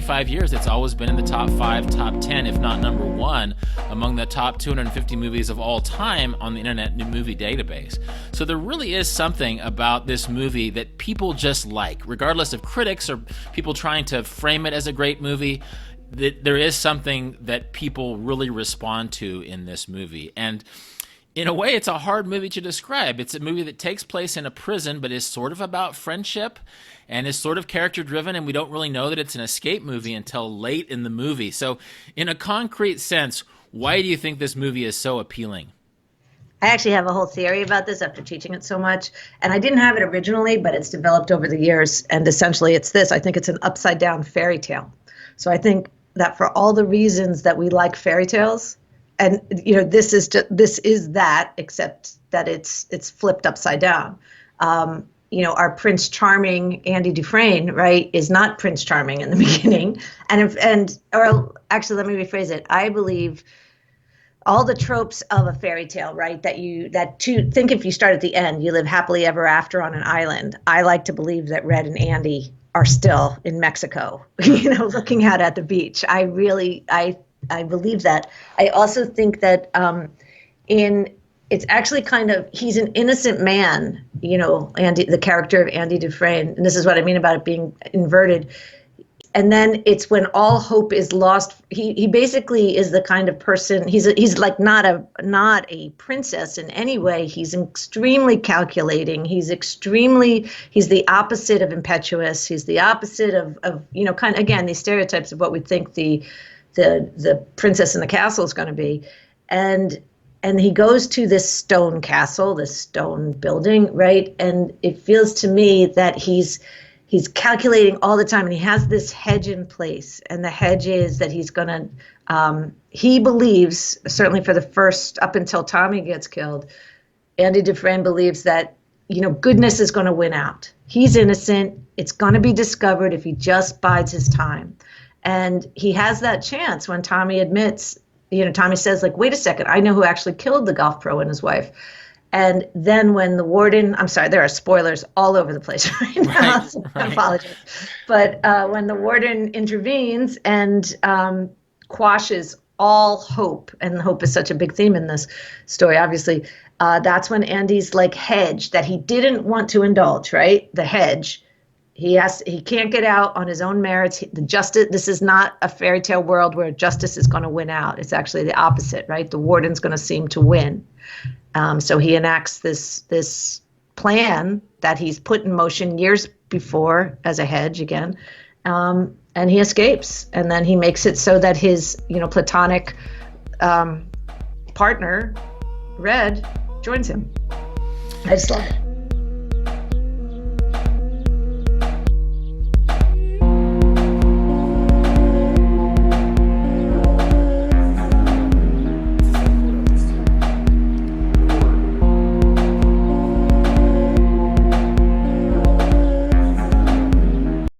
25 years, it's always been in the top 5, top 10, if not number 1, among the top 250 movies of all time on the Internet Movie Database. So there really is something about this movie that people just like, regardless of critics or people trying to frame it as a great movie. That there is something that people really respond to in this movie. And in a way, it's a hard movie to describe. It's a movie that takes place in a prison, but is sort of about friendship and is sort of character-driven, and we don't really know that it's an escape movie until late in the movie. So in a concrete sense, why do you think this movie is so appealing? I actually have a whole theory about this after teaching it so much. And I didn't have it originally, but it's developed over the years. And essentially it's this. I think it's an upside-down fairy tale. So I think that for all the reasons that we like fairy tales, and this is that, except that it's flipped upside down. Our Prince Charming, Andy Dufresne, right, is not Prince Charming in the beginning. Or actually, let me rephrase it. I believe all the tropes of a fairy tale, right, think if you start at the end, you live happily ever after on an island. I like to believe that Red and Andy are still in Mexico, looking out at the beach. I believe that. I also think that it's actually he's an innocent man, Andy, the character of Andy Dufresne. And this is what I mean about it being inverted. And then it's when all hope is lost. He basically is the kind of person, he's like not a princess in any way. He's extremely calculating. He's the opposite of impetuous. He's the opposite of again, these stereotypes of what we think the princess in the castle is going to be. And he goes to this stone castle, this stone building, right? And it feels to me that he's calculating all the time, and he has this hedge in place. And the hedge is that he's going to, he believes, certainly for the first, up until Tommy gets killed, Andy Dufresne believes that, goodness is going to win out. He's innocent. It's going to be discovered if he just bides his time. And he has that chance when Tommy admits, Tommy says, like, wait a second, I know who actually killed the golf pro and his wife. And then when the warden, I'm sorry, there are spoilers all over the place right now, so I apologize. But when the warden intervenes and quashes all hope, and hope is such a big theme in this story, obviously, that's when Andy's like hedge that he didn't want to indulge, right? The hedge. He can't get out on his own merits. This is not a fairy tale world where justice is going to win out. It's actually the opposite, right? The warden's going to seem to win. So he enacts this plan that he's put in motion years before as a hedge again, and he escapes. And then he makes it so that his platonic partner, Red, joins him. I just love it.